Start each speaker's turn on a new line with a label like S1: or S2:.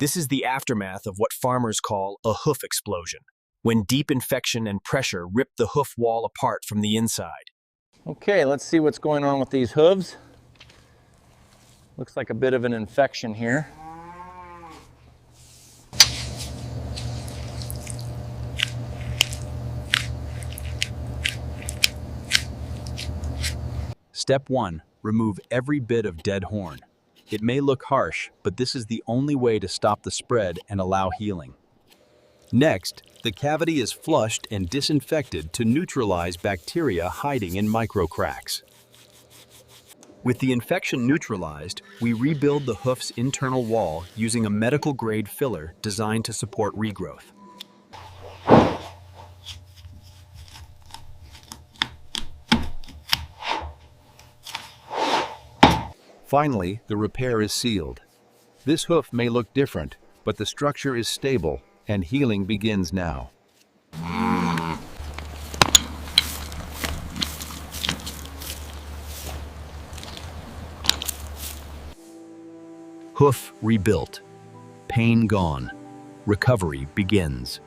S1: This is the aftermath of what farmers call a hoof explosion, when deep infection and pressure rip the hoof wall apart from the inside.
S2: Okay, let's see what's going on with these hooves. Looks like a bit of an infection here.
S3: Step 1. Remove every bit of dead horn. It may look harsh, but this is the only way to stop the spread and allow healing. Next, the cavity is flushed and disinfected to neutralize bacteria hiding in microcracks. With the infection neutralized, we rebuild the hoof's internal wall using a medical-grade filler designed to support regrowth. Finally, the repair is sealed. This hoof may look different, but the structure is stable and healing begins now. Hoof rebuilt. Pain gone. Recovery begins.